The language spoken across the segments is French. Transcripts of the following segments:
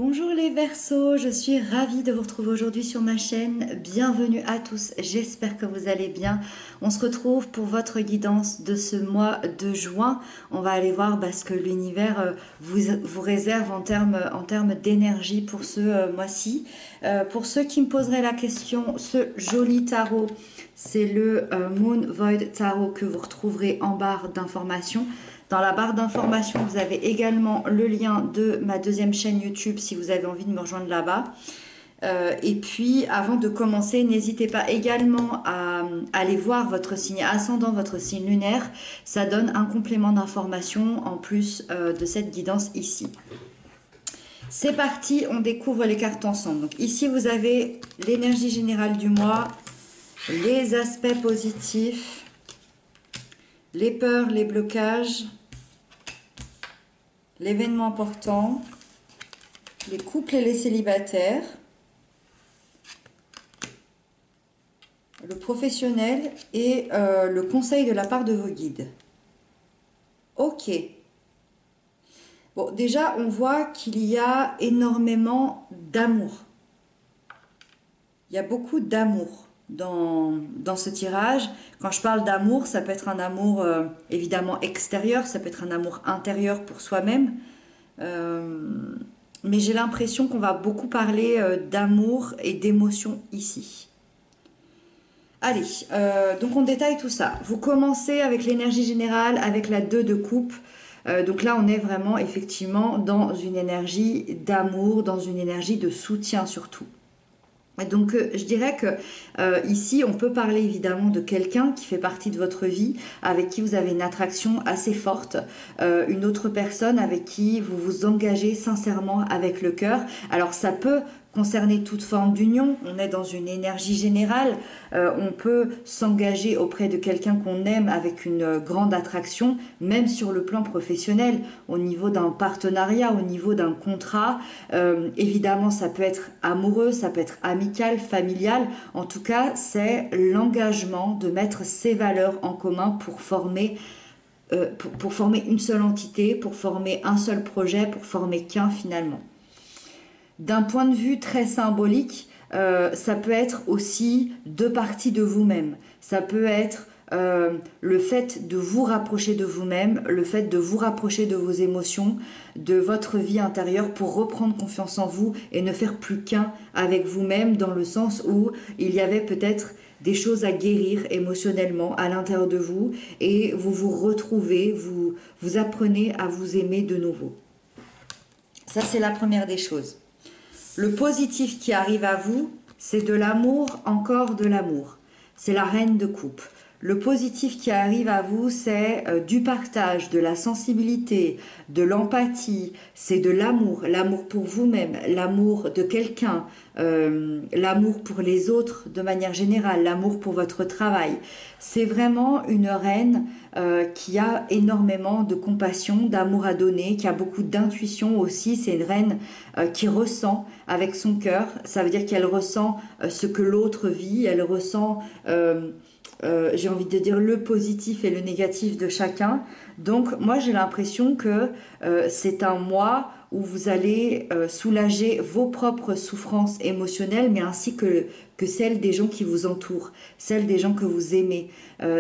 Bonjour les Verseaux, je suis ravie de vous retrouver aujourd'hui sur ma chaîne. Bienvenue à tous, j'espère que vous allez bien. On se retrouve pour votre guidance de ce mois de juin. On va aller voir ce que l'univers vous réserve en termes d'énergie pour ce mois-ci. Pour ceux qui me poseraient la question, ce joli tarot, c'est le Moon Void Tarot que vous retrouverez en barre d'informations. Dans la barre d'informations, vous avez également le lien de ma deuxième chaîne YouTube si vous avez envie de me rejoindre là-bas. Et puis, avant de commencer, n'hésitez pas également à aller voir votre signe ascendant, votre signe lunaire. Ça donne un complément d'information en plus de cette guidance ici. C'est parti, on découvre les cartes ensemble. Donc ici, vous avez l'énergie générale du mois, les aspects positifs, les peurs, les blocages, l'événement important, les couples et les célibataires, le professionnel et le conseil de la part de vos guides. Ok. Bon, déjà, on voit qu'il y a énormément d'amour. Il y a beaucoup d'amour dans ce tirage. Quand je parle d'amour, ça peut être un amour évidemment extérieur, ça peut être un amour intérieur pour soi-même. Mais j'ai l'impression qu'on va beaucoup parler d'amour et d'émotion ici. Allez, donc on détaille tout ça. Vous commencez avec l'énergie générale, avec la 2 de coupe. Donc là, on est vraiment effectivement dans une énergie d'amour, dans une énergie de soutien surtout. Donc je dirais que ici on peut parler évidemment de quelqu'un qui fait partie de votre vie, avec qui vous avez une attraction assez forte, une autre personne avec qui vous vous engagez sincèrement avec le cœur. Alors ça peut concerner toute forme d'union, on est dans une énergie générale, on peut s'engager auprès de quelqu'un qu'on aime avec une grande attraction, même sur le plan professionnel, au niveau d'un partenariat, au niveau d'un contrat. Évidemment, ça peut être amoureux, ça peut être amical, familial. En tout cas, c'est l'engagement de mettre ses valeurs en commun pour former une seule entité, pour former un seul projet, pour former qu'un finalement. D'un point de vue très symbolique, ça peut être aussi 2 parties de vous-même. Ça peut être le fait de vous rapprocher de vous-même, le fait de vous rapprocher de vos émotions, de votre vie intérieure pour reprendre confiance en vous et ne faire plus qu'un avec vous-même, dans le sens où il y avait peut-être des choses à guérir émotionnellement à l'intérieur de vous et vous vous retrouvez, vous apprenez à vous aimer de nouveau. Ça, c'est la première des choses. Le positif qui arrive à vous, c'est de l'amour, encore de l'amour. C'est la reine de coupe. Le positif qui arrive à vous, c'est du partage, de la sensibilité, de l'empathie, c'est de l'amour, l'amour pour vous-même, l'amour de quelqu'un, l'amour pour les autres de manière générale, l'amour pour votre travail. C'est vraiment une reine qui a énormément de compassion, d'amour à donner, qui a beaucoup d'intuition aussi. C'est une reine qui ressent avec son cœur. Ça veut dire qu'elle ressent ce que l'autre vit, elle ressent... j'ai envie de dire le positif et le négatif de chacun. Donc moi j'ai l'impression que c'est un mois où vous allez soulager vos propres souffrances émotionnelles, mais ainsi que celles des gens qui vous entourent, celles des gens que vous aimez,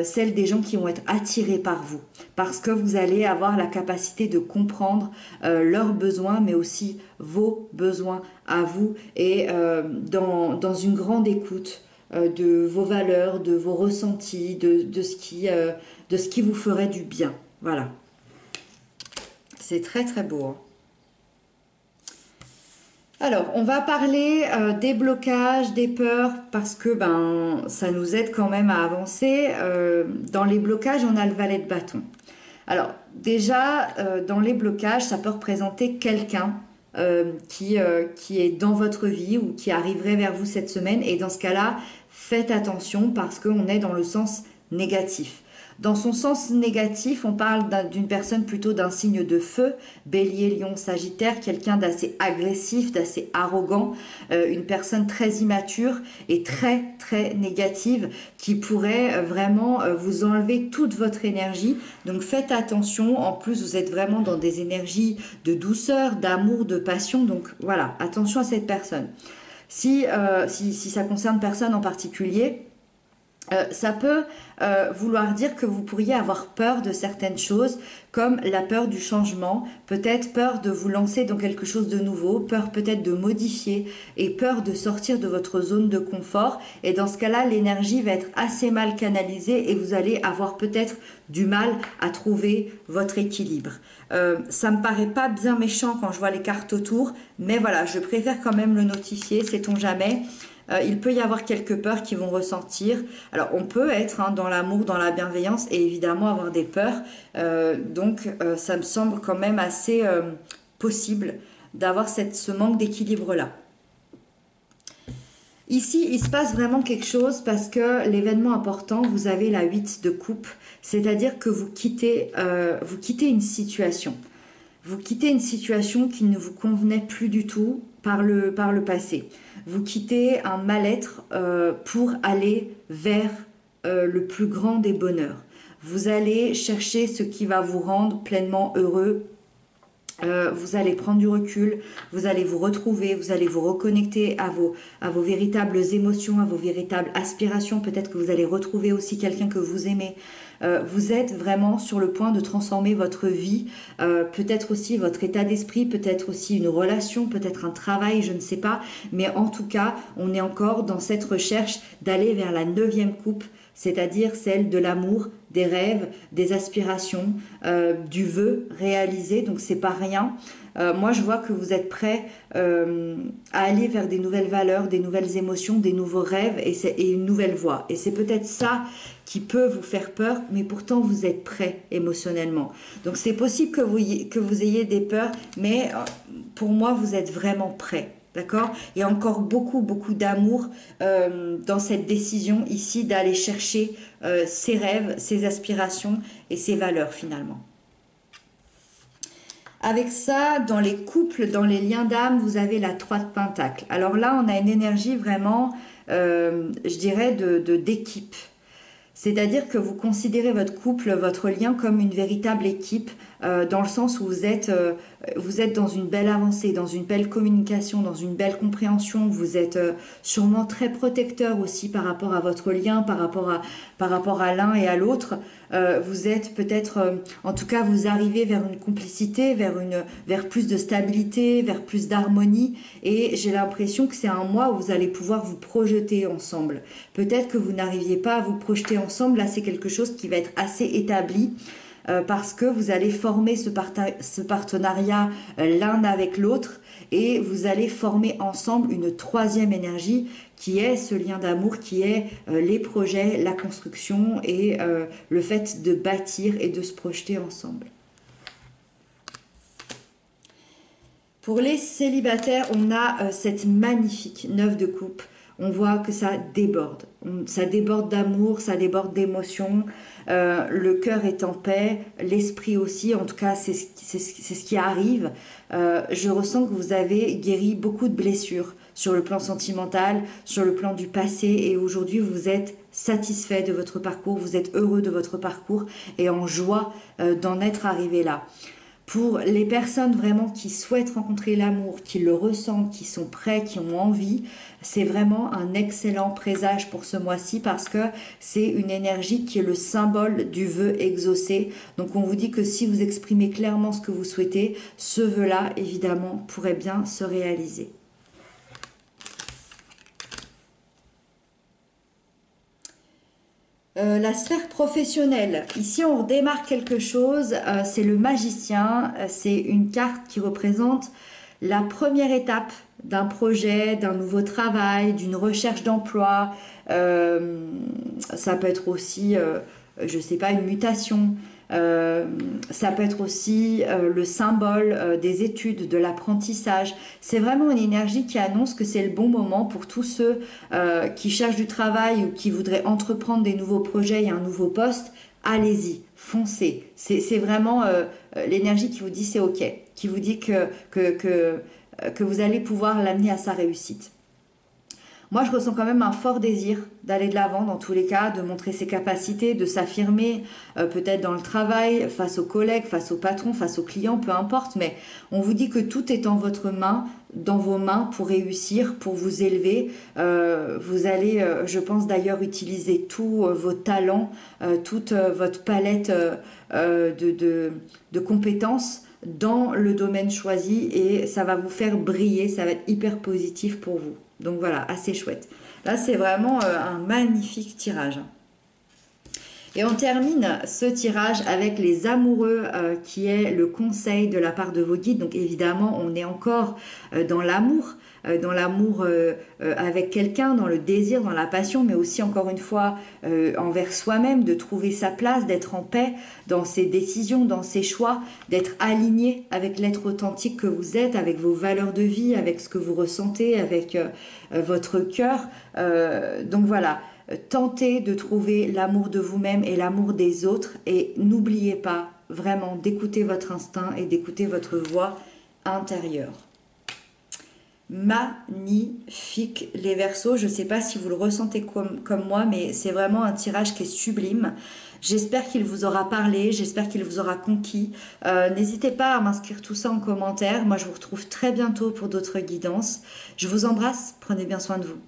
celles des gens qui vont être attirés par vous, parce que vous allez avoir la capacité de comprendre leurs besoins, mais aussi vos besoins à vous, et dans une grande écoute de vos valeurs, de vos ressentis, de ce qui vous ferait du bien. Voilà. C'est très très beau. Hein. Alors, on va parler des blocages, des peurs, parce que ça nous aide quand même à avancer. Dans les blocages, on a le valet de bâton. Alors, déjà, dans les blocages, ça peut représenter quelqu'un qui est dans votre vie ou qui arriverait vers vous cette semaine. Et dans ce cas-là, faites attention parce qu'on est dans le sens négatif. Dans son sens négatif, on parle d'une personne plutôt d'un signe de feu, Bélier, Lion, Sagittaire, quelqu'un d'assez agressif, d'assez arrogant, une personne très immature et très très négative qui pourrait vraiment vous enlever toute votre énergie. Donc faites attention, en plus vous êtes vraiment dans des énergies de douceur, d'amour, de passion, donc voilà, attention à cette personne. Si ça concerne personne en particulier, ça peut vouloir dire que vous pourriez avoir peur de certaines choses, comme la peur du changement, peut-être peur de vous lancer dans quelque chose de nouveau, peur peut-être de modifier et peur de sortir de votre zone de confort. Et dans ce cas-là, l'énergie va être assez mal canalisée et vous allez avoir peut-être du mal à trouver votre équilibre. Ça me paraît pas bien méchant quand je vois les cartes autour, mais voilà, je préfère quand même le notifier, sait-on jamais. Il peut y avoir quelques peurs qui vont ressortir. Alors on peut être dans l'amour, dans la bienveillance et évidemment avoir des peurs. Donc ça me semble quand même assez possible d'avoir ce manque d'équilibre-là. Ici, il se passe vraiment quelque chose parce que l'événement important, vous avez la 8 de coupe, c'est-à-dire que vous quittez une situation. Vous quittez une situation qui ne vous convenait plus du tout par le passé. Vous quittez un mal-être pour aller vers le plus grand des bonheurs. Vous allez chercher ce qui va vous rendre pleinement heureux. Vous allez prendre du recul, vous allez vous retrouver, vous allez vous reconnecter à vos véritables émotions, à vos véritables aspirations. Peut-être que vous allez retrouver aussi quelqu'un que vous aimez. Vous êtes vraiment sur le point de transformer votre vie, peut-être aussi votre état d'esprit, peut-être aussi une relation, peut-être un travail, je ne sais pas. Mais en tout cas, on est encore dans cette recherche d'aller vers la 9e coupe, c'est-à-dire celle de l'amour, des rêves, des aspirations, du vœu réalisé. Donc c'est pas rien. Moi je vois que vous êtes prêt à aller vers des nouvelles valeurs, des nouvelles émotions, des nouveaux rêves et une nouvelle voie. Et c'est peut-être ça qui peut vous faire peur, mais pourtant vous êtes prêt émotionnellement. Donc c'est possible que vous ayez des peurs, mais pour moi vous êtes vraiment prêt. D'accord? Il y a encore beaucoup, beaucoup d'amour dans cette décision ici d'aller chercher ses rêves, ses aspirations et ses valeurs finalement. Avec ça, dans les couples, dans les liens d'âme, vous avez la 3 de Pentacle. Alors là, on a une énergie vraiment, je dirais, d'équipe. C'est-à-dire que vous considérez votre couple, votre lien comme une véritable équipe, dans le sens où vous êtes dans une belle avancée, dans une belle communication, dans une belle compréhension. Vous êtes sûrement très protecteur aussi par rapport à votre lien, par rapport à l'un et à l'autre. Vous êtes peut-être, en tout cas, vous arrivez vers une complicité, vers plus de stabilité, vers plus d'harmonie. Et j'ai l'impression que c'est un mois où vous allez pouvoir vous projeter ensemble. Peut-être que vous n'arriviez pas à vous projeter ensemble. Là, c'est quelque chose qui va être assez établi. Parce que vous allez former ce partenariat l'un avec l'autre et vous allez former ensemble une 3e énergie qui est ce lien d'amour, qui est les projets, la construction et le fait de bâtir et de se projeter ensemble. Pour les célibataires, on a cette magnifique 9 de coupe. On voit que ça déborde. Ça déborde d'amour, ça déborde d'émotions. Le cœur est en paix, l'esprit aussi. En tout cas, c'est ce qui arrive. Je ressens que vous avez guéri beaucoup de blessures sur le plan sentimental, sur le plan du passé. Et aujourd'hui, vous êtes satisfait de votre parcours, vous êtes heureux de votre parcours et en joie d'en être arrivé là. Pour les personnes vraiment qui souhaitent rencontrer l'amour, qui le ressentent, qui sont prêts, qui ont envie, c'est vraiment un excellent présage pour ce mois-ci parce que c'est une énergie qui est le symbole du vœu exaucé. Donc on vous dit que si vous exprimez clairement ce que vous souhaitez, ce vœu-là, évidemment, pourrait bien se réaliser. La sphère professionnelle. Ici, on redémarre quelque chose. C'est le magicien. C'est une carte qui représente la première étape d'un projet, d'un nouveau travail, d'une recherche d'emploi. Ça peut être aussi, je ne sais pas, une mutation. Ça peut être aussi le symbole des études, de l'apprentissage. C'est vraiment une énergie qui annonce que c'est le bon moment pour tous ceux qui cherchent du travail ou qui voudraient entreprendre des nouveaux projets et un nouveau poste. allez-y, foncez. C'est vraiment l'énergie qui vous dit c'est ok, qui vous dit que vous allez pouvoir l'amener à sa réussite. Moi, je ressens quand même un fort désir d'aller de l'avant dans tous les cas, de montrer ses capacités, de s'affirmer, peut-être dans le travail, face aux collègues, face aux patrons, face aux clients, peu importe. Mais on vous dit que tout est en votre main, dans vos mains pour réussir, pour vous élever. Vous allez, je pense d'ailleurs, utiliser tous vos talents, toute votre palette de compétences dans le domaine choisi et ça va vous faire briller, ça va être hyper positif pour vous. Donc voilà, assez chouette. Là, c'est vraiment un magnifique tirage. Et on termine ce tirage avec les amoureux, qui est le conseil de la part de vos guides. Donc évidemment, on est encore dans l'amour, avec quelqu'un, dans le désir, dans la passion, mais aussi encore une fois envers soi-même, de trouver sa place, d'être en paix dans ses décisions, dans ses choix, d'être aligné avec l'être authentique que vous êtes, avec vos valeurs de vie, avec ce que vous ressentez, avec votre cœur. Donc voilà. Tentez de trouver l'amour de vous-même et l'amour des autres et n'oubliez pas vraiment d'écouter votre instinct et d'écouter votre voix intérieure. Magnifique les Verseaux, je ne sais pas si vous le ressentez comme moi, mais c'est vraiment un tirage qui est sublime. J'espère qu'il vous aura parlé, j'espère qu'il vous aura conquis. N'hésitez pas à m'inscrire tout ça en commentaire. Moi, je vous retrouve très bientôt pour d'autres guidances. Je vous embrasse, prenez bien soin de vous.